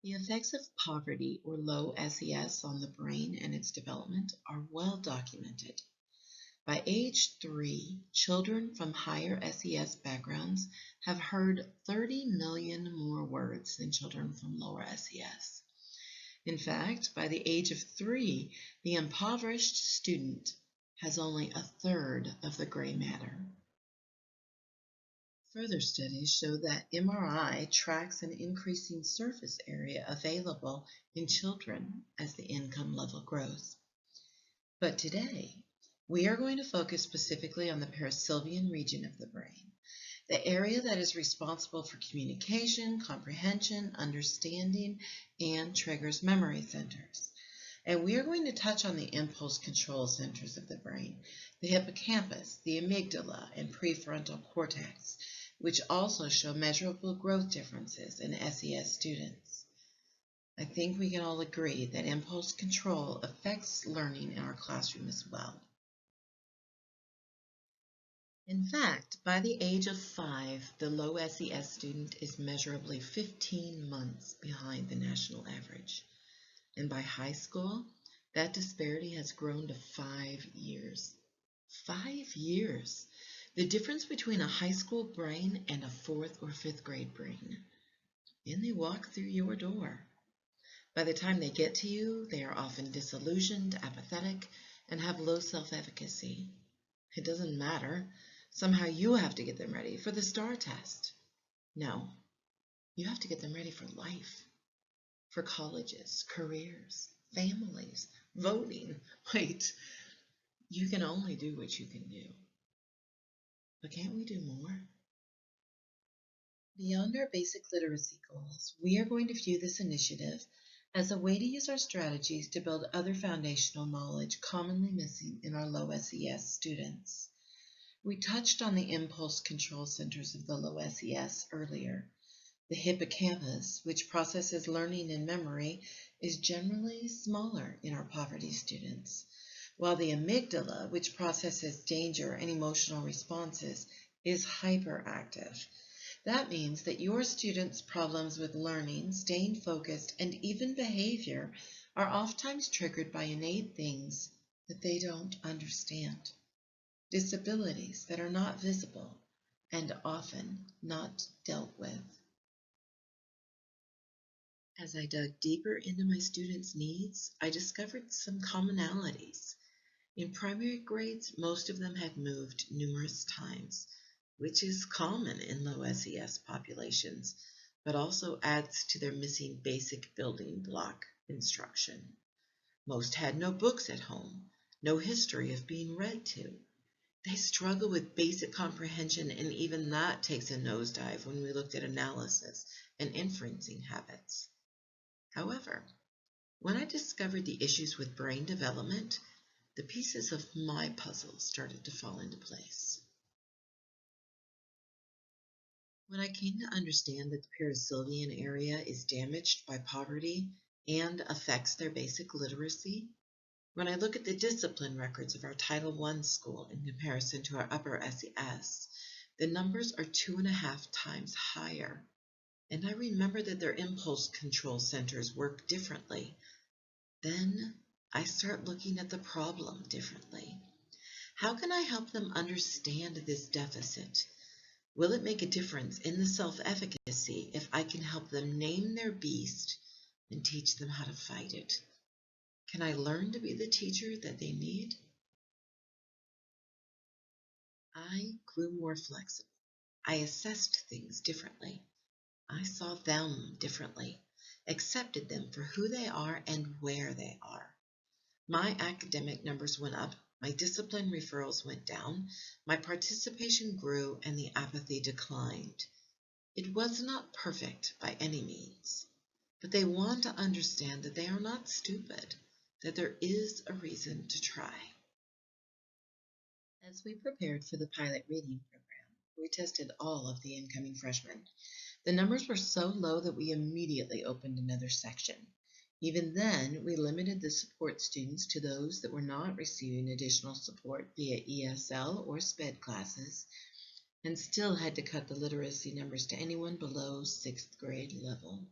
The effects of poverty or low SES on the brain and its development are well documented. By age 3, children from higher SES backgrounds have heard 30 million more words than children from lower SES. In fact, by the age of 3, the impoverished student has only a third of the gray matter. Further studies show that MRI tracks an increasing surface area available in children as the income level grows. But today, we are going to focus specifically on the perisylvian region of the brain, the area that is responsible for communication, comprehension, understanding, and triggers memory centers. And we are going to touch on the impulse control centers of the brain, the hippocampus, the amygdala, and prefrontal cortex, which also show measurable growth differences in SES students. I think we can all agree that impulse control affects learning in our classroom as well. In fact, by the age of 5, the low SES student is measurably 15 months behind the national average. And by high school, that disparity has grown to 5 years. 5 years! The difference between a high school brain and a 4th or 5th grade brain. And they walk through your door. By the time they get to you, they are often disillusioned, apathetic, and have low self-efficacy. It doesn't matter. Somehow you have to get them ready for the STAR test. No, you have to get them ready for life, for colleges, careers, families, voting. Wait, you can only do what you can do. But can't we do more? Beyond our basic literacy goals, we are going to view this initiative as a way to use our strategies to build other foundational knowledge commonly missing in our low SES students. We touched on the impulse control centers of the low SES earlier. The hippocampus, which processes learning and memory, is generally smaller in our poverty students, while the amygdala, which processes danger and emotional responses, is hyperactive. That means that your students' problems with learning, staying focused, and even behavior are oftentimes triggered by innate things that they don't understand, disabilities that are not visible and often not dealt with. As I dug deeper into my students' needs, I discovered some commonalities. In primary grades, most of them had moved numerous times, which is common in low SES populations, but also adds to their missing basic building block instruction. Most had no books at home, no history of being read to. They struggle with basic comprehension, and even that takes a nosedive when we looked at analysis and inferencing habits. However, when I discovered the issues with brain development, the pieces of my puzzle started to fall into place. When I came to understand that the perisylvian area is damaged by poverty and affects their basic literacy, when I look at the discipline records of our Title I school in comparison to our upper SES, the numbers are 2.5 times higher. And I remember that their impulse control centers work differently. Then I start looking at the problem differently. How can I help them understand this deficit? Will it make a difference in the self-efficacy if I can help them name their beast and teach them how to fight it? Can I learn to be the teacher that they need? I grew more flexible. I assessed things differently. I saw them differently, accepted them for who they are and where they are. My academic numbers went up, my discipline referrals went down, my participation grew, and the apathy declined. It was not perfect by any means, but they want to understand that they are not stupid, that there is a reason to try. As we prepared for the pilot reading program, we tested all of the incoming freshmen. The numbers were so low that we immediately opened another section. Even then, we limited the support students to those that were not receiving additional support via ESL or SPED classes, and still had to cut the literacy numbers to anyone below 6th grade level.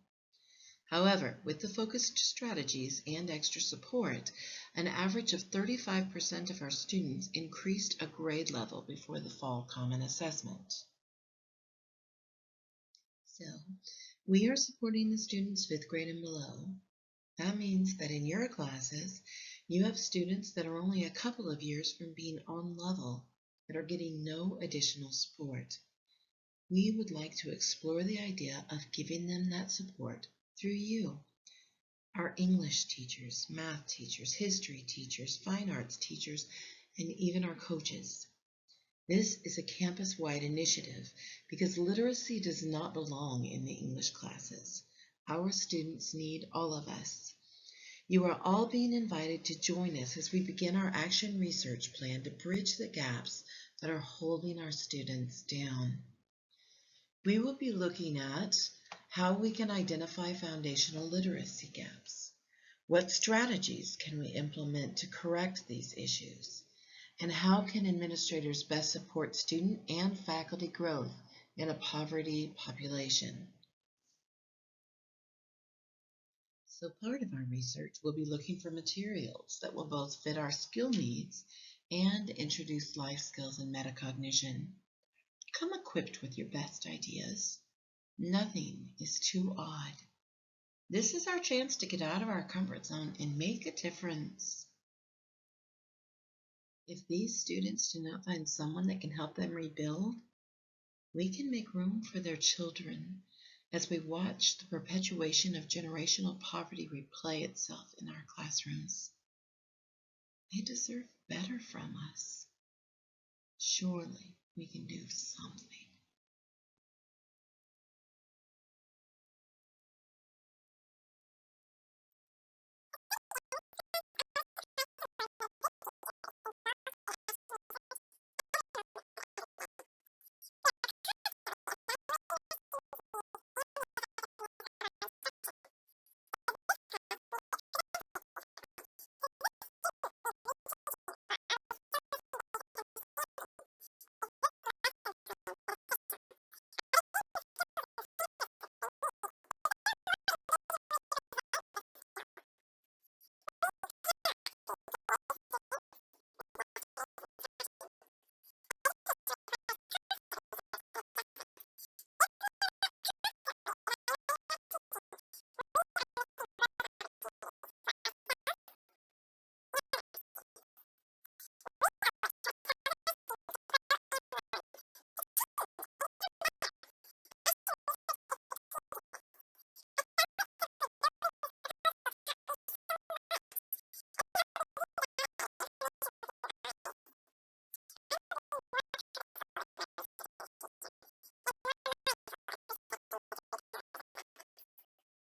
However, with the focused strategies and extra support, an average of 35% of our students increased a grade level before the fall Common Assessment. So, we are supporting the students 5th grade and below. That means that in your classes, you have students that are only a couple of years from being on level that are getting no additional support. We would like to explore the idea of giving them that support through you. Our English teachers, math teachers, history teachers, fine arts teachers, and even our coaches. This is a campus-wide initiative because literacy does not belong in the English classes. Our students need all of us. You are all being invited to join us as we begin our action research plan to bridge the gaps that are holding our students down. We will be looking at how we can identify foundational literacy gaps. What strategies can we implement to correct these issues? And how can administrators best support student and faculty growth in a poverty population? So part of our research will be looking for materials that will both fit our skill needs and introduce life skills and metacognition. Come equipped with your best ideas. Nothing is too odd. This is our chance to get out of our comfort zone and make a difference. If these students do not find someone that can help them rebuild, we can make room for their children as we watch the perpetuation of generational poverty replay itself in our classrooms. They deserve better from us. Surely we can do something.